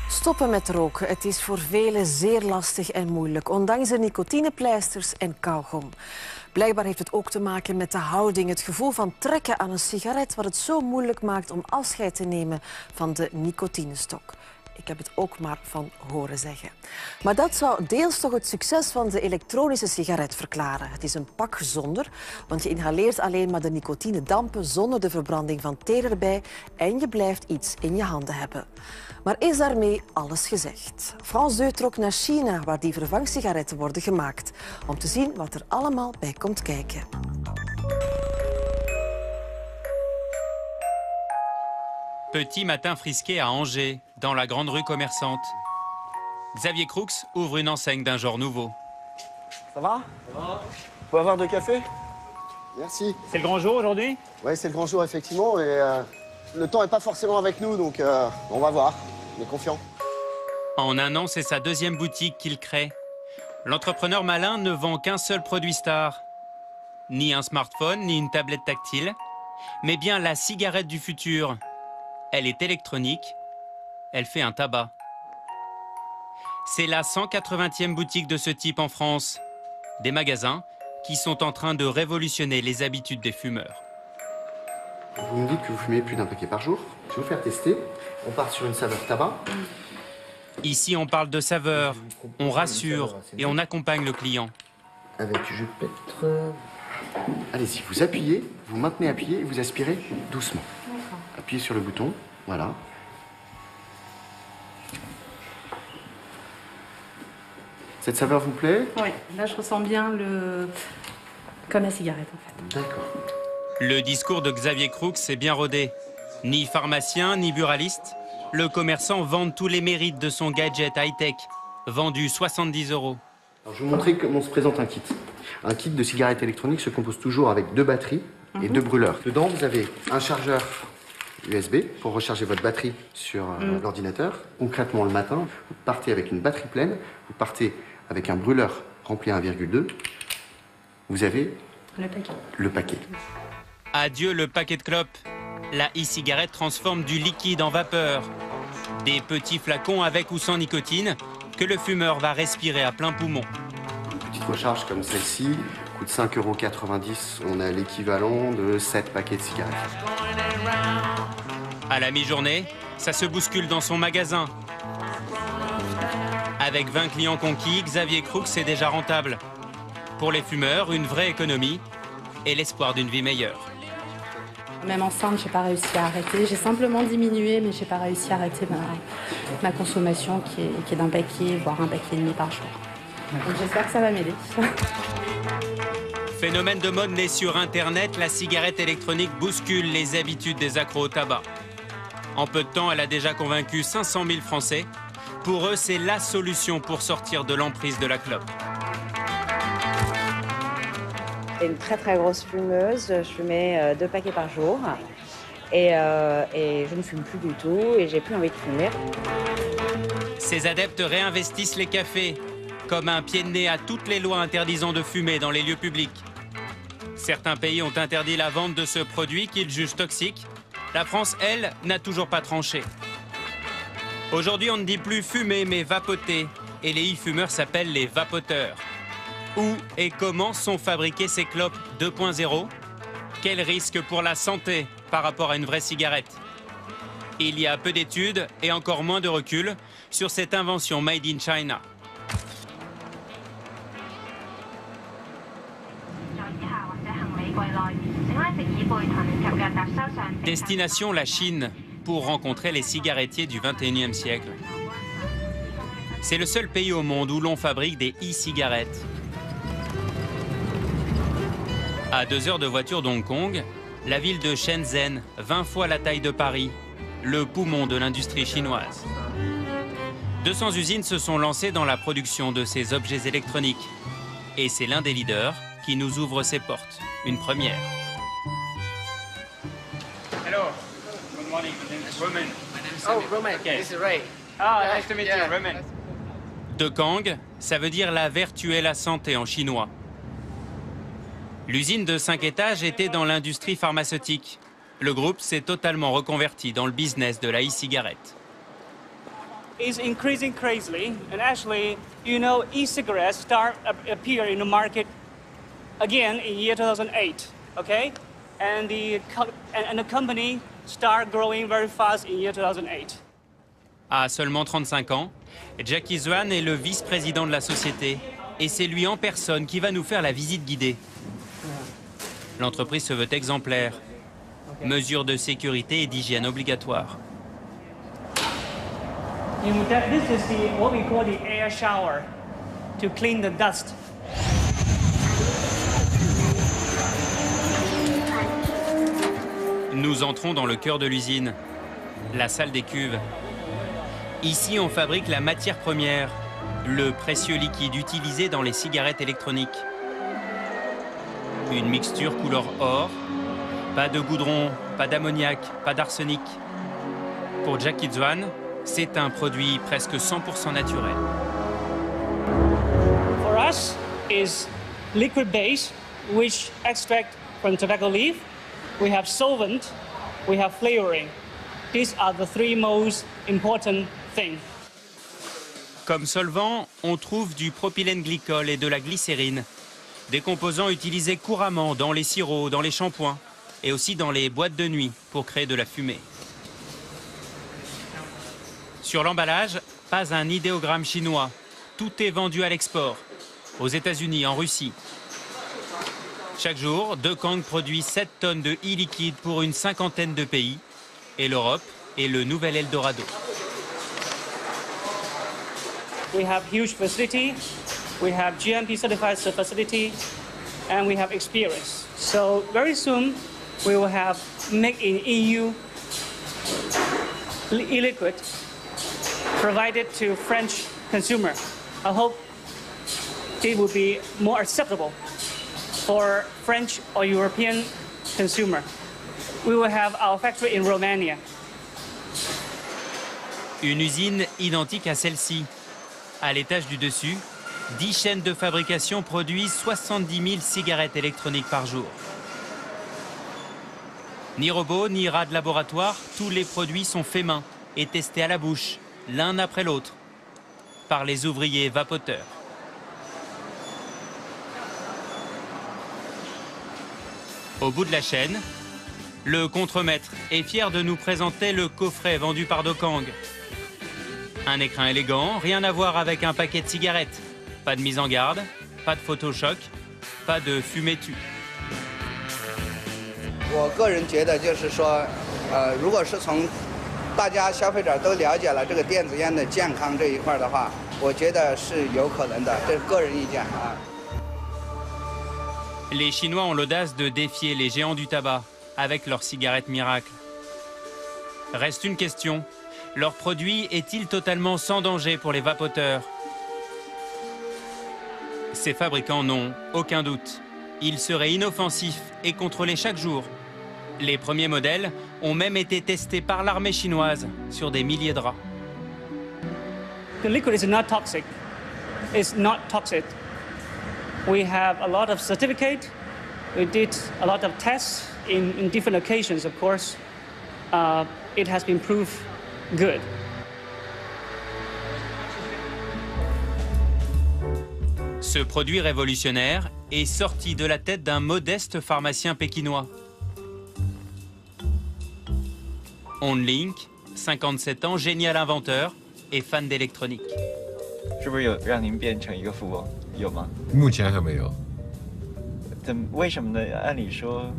Stoppen met roken, het is voor velen zeer lastig en moeilijk, ondanks de nicotinepleisters en kauwgom. Blijkbaar heeft het ook te maken met de houding, het gevoel van trekken aan een sigaret, wat het zo moeilijk maakt om afscheid te nemen van de nicotinestok. Ik heb het ook maar van horen zeggen. Maar dat zou deels toch het succes van de elektronische sigaret verklaren. Het is een pak gezonder, want je inhaleert alleen maar de nicotinedampen zonder de verbranding van thee erbij en je blijft iets in je handen hebben. Maar is daarmee alles gezegd? France 2 trok naar China, waar die vervangsigaretten worden gemaakt, om te zien wat er allemaal bij komt kijken. Petit matin frisqué à Angers, dans la grande rue commerçante. Xavier Crooks ouvre une enseigne d'un genre nouveau. Ça va? Ça va. On peut avoir de café? Merci. C'est le grand jour aujourd'hui? Oui, c'est le grand jour, effectivement. Et le temps n'est pas forcément avec nous, donc on va voir. On est confiant. En un an, c'est sa deuxième boutique qu'il crée. L'entrepreneur malin ne vend qu'un seul produit star. Ni un smartphone, ni une tablette tactile, mais bien la cigarette du futur. Elle est électronique, elle fait un tabac. C'est la 180e boutique de ce type en France. Des magasins qui sont en train de révolutionner les habitudes des fumeurs. Vous me dites que vous fumez plus d'un paquet par jour. Je vais vous faire tester. On part sur une saveur tabac. Ici, on parle de saveur, on rassure et on accompagne le client. Avec jus de pétre. Allez-y, vous appuyez, vous maintenez appuyé et vous aspirez doucement. Appuyez sur le bouton, voilà. Cette saveur vous plaît? Oui, là je ressens bien comme la cigarette en fait. D'accord. Le discours de Xavier Crooks est bien rodé. Ni pharmacien, ni buraliste, le commerçant vend tous les mérites de son gadget high-tech, vendu 70 €. Alors, je vais vous montrer comment se présente un kit. Un kit de cigarette électronique se compose toujours avec 2 batteries et 2 brûleurs. Dedans, vous avez un chargeur USB pour recharger votre batterie sur l'ordinateur. Concrètement, le matin, vous partez avec une batterie pleine, vous partez avec un brûleur rempli à 1,2. Vous avez le paquet. Adieu le paquet de clopes. La e-cigarette transforme du liquide en vapeur. Des petits flacons avec ou sans nicotine que le fumeur va respirer à plein poumon. Une petite recharge comme celle-ci coûte 5,90 €. On a l'équivalent de 7 paquets de cigarettes. À la mi-journée, ça se bouscule dans son magasin. Avec 20 clients conquis, Xavier Crooks est déjà rentable. Pour les fumeurs, une vraie économie et l'espoir d'une vie meilleure. Même enceinte, j'ai pas réussi à arrêter. J'ai simplement diminué, mais j'ai pas réussi à arrêter ma consommation qui est d'un paquet, voire un paquet et demi par jour. Donc j'espère que ça va m'aider. Phénomène de mode né sur Internet, la cigarette électronique bouscule les habitudes des accros au tabac. En peu de temps, elle a déjà convaincu 500 000 Français. Pour eux, c'est la solution pour sortir de l'emprise de la clope. Une très très grosse fumeuse, je fumais 2 paquets par jour et je ne fume plus du tout et j'ai plus envie de fumer. Ces adeptes réinvestissent les cafés, comme un pied de nez à toutes les lois interdisant de fumer dans les lieux publics. Certains pays ont interdit la vente de ce produit qu'ils jugent toxique. La France, elle, n'a toujours pas tranché. Aujourd'hui, on ne dit plus fumer, mais vapoter. Et les e-fumeurs s'appellent les vapoteurs. Où et comment sont fabriquées ces clopes 2.0? Quel risque pour la santé par rapport à une vraie cigarette? Il y a peu d'études et encore moins de recul sur cette invention made in China. Destination la Chine pour rencontrer les cigarettiers du 21e siècle. C'est le seul pays au monde où l'on fabrique des e-cigarettes. À 2 heures de voiture d'Hong Kong, la ville de Shenzhen, 20 fois la taille de Paris, le poumon de l'industrie chinoise. 200 usines se sont lancées dans la production de ces objets électroniques. Et c'est l'un des leaders qui nous ouvre ses portes, une première. Hello. Good morning. My name is Roman. Oh, Roman. Okay. This is Ray. Ah, nice to meet you, Roman. De Kang, ça veut dire la vertu et la santé en chinois. L'usine de 5 étages était dans l'industrie pharmaceutique. Le groupe s'est totalement reconverti dans le business de la e-cigarette. is increasing crazily, and actually, e-cigarettes appear in the market again in year 2008, okay? And the company start growing very fast in year 2008. À seulement 35 ans, Jackie Zwan est le vice-président de la société et c'est lui en personne qui va nous faire la visite guidée. L'entreprise se veut exemplaire. Mesures de sécurité et d'hygiène obligatoires. This is what we call the air shower to clean the dust. Nous entrons dans le cœur de l'usine, la salle des cuves. Ici, on fabrique la matière première, le précieux liquide utilisé dans les cigarettes électroniques. Une mixture couleur or, pas de goudron, pas d'ammoniac, pas d'arsenic. Pour Jackie Zwan, c'est un produit presque 100% naturel. For us, is liquid base, which extract from tobacco leaf. We have solvent, we have flavoring. These are the three most important things. Comme solvant, on trouve du propylène glycol et de la glycérine, des composants utilisés couramment dans les sirops, dans les shampoings et aussi dans les boîtes de nuit pour créer de la fumée. Sur l'emballage, pas un idéogramme chinois. Tout est vendu à l'export, aux États-Unis, en Russie. Chaque jour, Dekang produit 7 tonnes de e-liquide pour une cinquantaine de pays, et l'Europe est le nouvel Eldorado. We have huge facility, we have GMP certified facility, and we have experience. So very soon, we will have make in EU e-liquid provided to French consumer. I hope it will be more acceptable for French or European consumer. We will have our factory in Romania. Une usine identique à celle-ci. À l'étage du dessus, 10 chaînes de fabrication produisent 70 000 cigarettes électroniques par jour. Ni robot, ni rat de laboratoire, tous les produits sont faits main et testés à la bouche, l'un après l'autre, par les ouvriers vapoteurs. Au bout de la chaîne, le contremaître est fier de nous présenter le coffret vendu par Dekang. Un écrin élégant, rien à voir avec un paquet de cigarettes. Pas de mise en garde, pas de photochoc, pas de fumée tue. 我个人觉得就是说，如果是从大家消费者都了解了这个电子烟的健康这一块的话，我觉得是有可能的，这是个人意见啊。 Les Chinois ont l'audace de défier les géants du tabac avec leurs cigarettes miracles. Reste une question. Leur produit est-il totalement sans danger pour les vapoteurs? Ces fabricants n'ont aucun doute. Ils seraient inoffensifs et contrôlés chaque jour. Les premiers modèles ont même été testés par l'armée chinoise sur des milliers de rats. The liquid is not toxic. It's not toxic. We have a lot of certificate. We did a lot of tests in different occasions, of course. It has been proved good. Ce produit révolutionnaire est sorti de la tête d'un modeste pharmacien pékinois. On Link, 57 ans, génial inventeur et fan d'électronique. 是不是有让您变成一个富翁？有吗？目前还没有。为什么呢？按理说，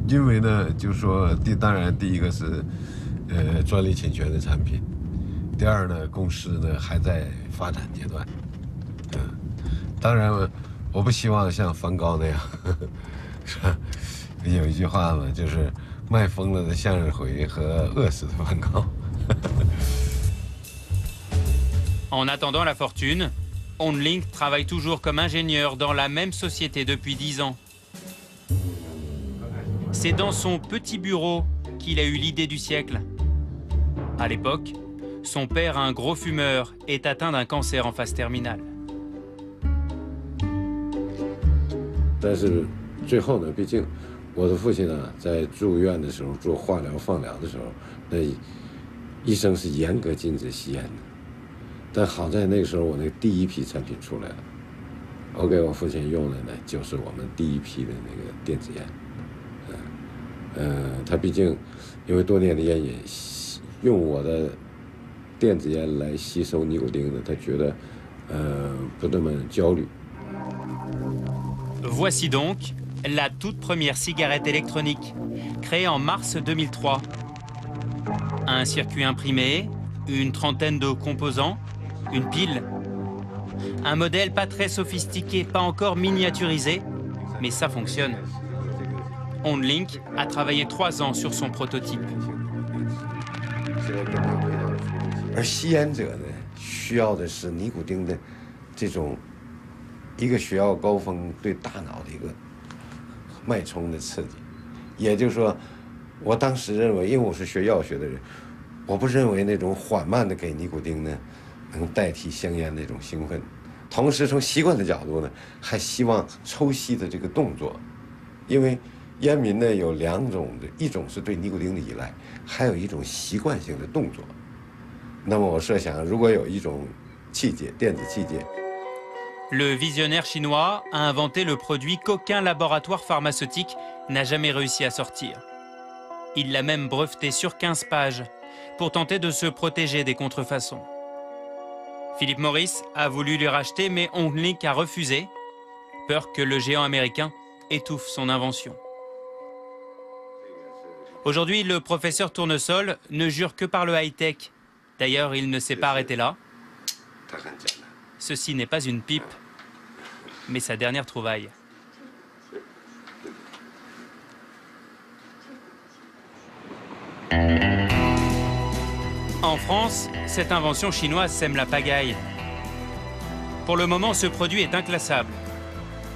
因为呢，就是说，当然第一个是，专利侵权的产品，第二呢，公司呢还在发展阶段，当然我不希望像梵高那样，是吧？有一句话嘛，就是卖疯了的向日葵和饿死的梵高。En attendant la fortune, On Link travaille toujours comme ingénieur dans la même société depuis 10 ans. C'est dans son petit bureau qu'il a eu l'idée du siècle. À l'époque, son père, un gros fumeur, est atteint d'un cancer en phase terminale. 但是最后呢，毕竟我的父亲呢，在住院的时候做化疗、放疗的时候，那医生是严格禁止吸烟的。但好在那个时候，我那第一批产品出来了，我给我父亲用的呢，就是我们第一批的那个电子烟。他毕竟因为多年的烟瘾，用我的电子烟来吸收尼古丁的，他觉得不那么焦虑。Voici donc la toute première cigarette électronique, créée en mars 2003. Un circuit imprimé, une trentaine de composants, une pile. Un modèle pas très sophistiqué, pas encore miniaturisé, mais ça fonctionne. OnLink a travaillé 3 ans sur son prototype. 而吸烟者呢，需要的是尼古丁的这种一个血药高峰对大脑的一个脉冲的刺激。也就是说，我当时认为，因为我是学药学的人，我不认为那种缓慢的给尼古丁呢，能代替香烟那种兴奋。同时，从习惯的角度呢，还希望抽吸的这个动作，因为烟民呢有2种的，一种是对尼古丁的依赖，还有一种习惯性的动作。那么我设想，如果有一种器械，电子器械。Le visionnaire chinois a inventé le produit qu'aucun laboratoire pharmaceutique n'a jamais réussi à sortir. Il l'a même breveté sur 15 pages pour tenter de se protéger des contrefaçons. Philip Morris a voulu lui racheter, mais OnLink a refusé, peur que le géant américain étouffe son invention. Aujourd'hui, le professeur Tournesol ne jure que par le high-tech. D'ailleurs, il ne s'est pas arrêté là. Ceci n'est pas une pipe, mais sa dernière trouvaille. En France, cette invention chinoise sème la pagaille. Pour le moment, ce produit est inclassable.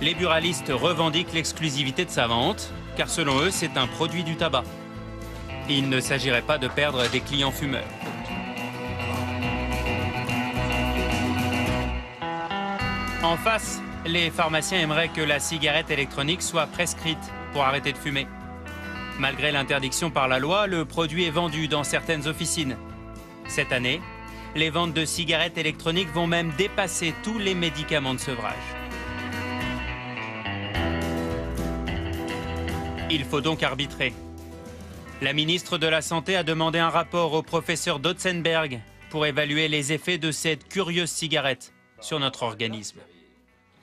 Les buralistes revendiquent l'exclusivité de sa vente, car selon eux, c'est un produit du tabac. Il ne s'agirait pas de perdre des clients fumeurs. En face, les pharmaciens aimeraient que la cigarette électronique soit prescrite pour arrêter de fumer. Malgré l'interdiction par la loi, le produit est vendu dans certaines officines. Cette année, les ventes de cigarettes électroniques vont même dépasser tous les médicaments de sevrage. Il faut donc arbitrer. La ministre de la Santé a demandé un rapport au professeur Dotzenberg pour évaluer les effets de cette curieuse cigarette sur notre organisme.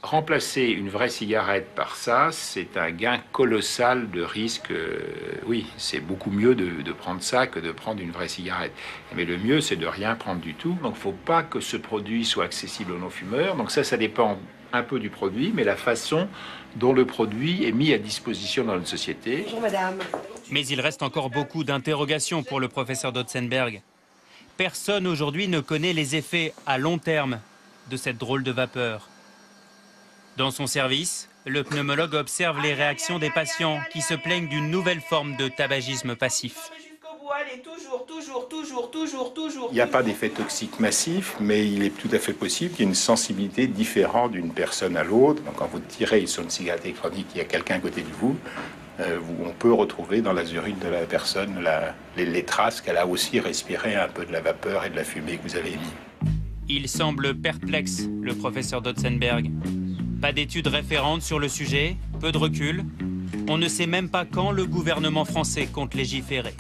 Remplacer une vraie cigarette par ça, c'est un gain colossal de risque. Oui, c'est beaucoup mieux de prendre ça que de prendre une vraie cigarette. Mais le mieux, c'est de rien prendre du tout. Donc, il ne faut pas que ce produit soit accessible aux non-fumeurs. Donc ça dépend un peu du produit, mais la façon dont le produit est mis à disposition dans notre société. Bonjour, madame. Mais il reste encore beaucoup d'interrogations pour le professeur Dotzenberg. Personne aujourd'hui ne connaît les effets à long terme de cette drôle de vapeur. Dans son service, le pneumologue observe les réactions des patients qui se plaignent d'une nouvelle forme de tabagisme passif. Il n'y a pas d'effet toxique massif, mais il est tout à fait possible qu'il y ait une sensibilité différente d'une personne à l'autre. Donc, quand vous tirez sur une cigarette électronique, il y a quelqu'un à côté de vous, on peut retrouver dans la urine de la personne les traces qu'elle a aussi respiré un peu de la vapeur et de la fumée que vous avez émise. Il semble perplexe, le professeur Dotzenberg. Pas d'études référentes sur le sujet, peu de recul. On ne sait même pas quand le gouvernement français compte légiférer.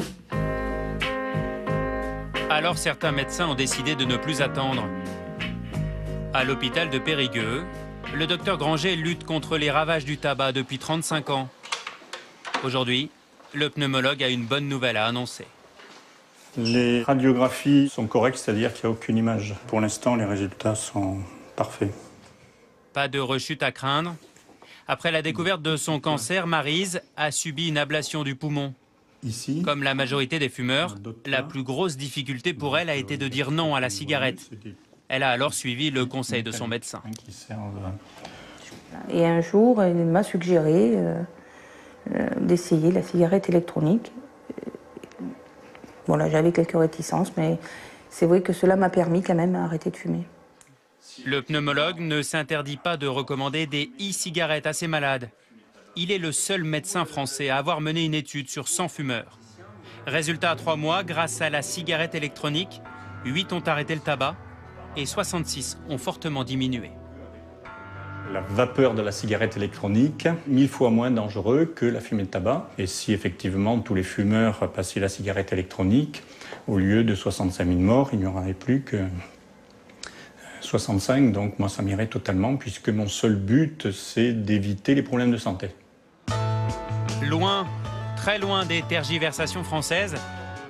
Alors certains médecins ont décidé de ne plus attendre. À l'hôpital de Périgueux, le docteur Granger lutte contre les ravages du tabac depuis 35 ans. Aujourd'hui, le pneumologue a une bonne nouvelle à annoncer. Les radiographies sont correctes, c'est-à-dire qu'il n'y a aucune image. Pour l'instant, les résultats sont parfaits. Pas de rechute à craindre. Après la découverte de son cancer, Maryse a subi une ablation du poumon. Ici, comme la majorité des fumeurs, la plus grosse difficulté pour elle a été de dire non à la cigarette. Elle a alors suivi le conseil de son médecin. Et un jour, il m'a suggéré d'essayer la cigarette électronique. Voilà, j'avais quelques réticences, mais c'est vrai que cela m'a permis quand même d'arrêter de fumer. Le pneumologue ne s'interdit pas de recommander des e-cigarettes à ses malades. Il est le seul médecin français à avoir mené une étude sur 100 fumeurs. Résultat à 3 mois, grâce à la cigarette électronique, 8 ont arrêté le tabac et 66 ont fortement diminué. La vapeur de la cigarette électronique, 1000 fois moins dangereux que la fumée de tabac. Et si effectivement tous les fumeurs passaient la cigarette électronique, au lieu de 65 000 morts, il n'y en aurait plus que 65. Donc moi ça m'irait totalement puisque mon seul but c'est d'éviter les problèmes de santé. Loin, très loin des tergiversations françaises,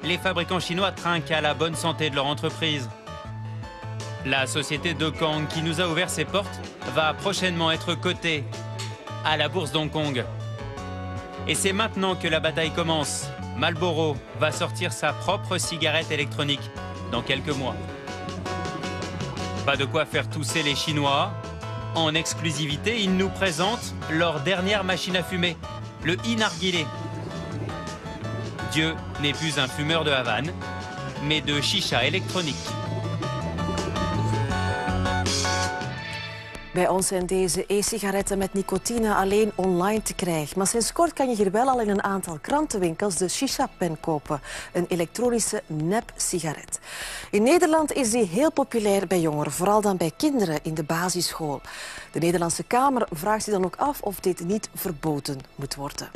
les fabricants chinois trinquent à la bonne santé de leur entreprise. La société Dokang, qui nous a ouvert ses portes, va prochainement être cotée à la bourse d'Hong Kong. Et c'est maintenant que la bataille commence. Marlboro va sortir sa propre cigarette électronique dans quelques mois. Pas de quoi faire tousser les Chinois. En exclusivité, ils nous présentent leur dernière machine à fumer, le e-narguilé. Dieu n'est plus un fumeur de Havane, mais de chicha électronique. Bij ons zijn deze e-sigaretten met nicotine alleen online te krijgen. Maar sinds kort kan je hier wel al in een aantal krantenwinkels de shisha-pen kopen. Een elektronische nep-sigaret. In Nederland is die heel populair bij jongeren, vooral dan bij kinderen in de basisschool. De Nederlandse Kamer vraagt zich dan ook af of dit niet verboden moet worden.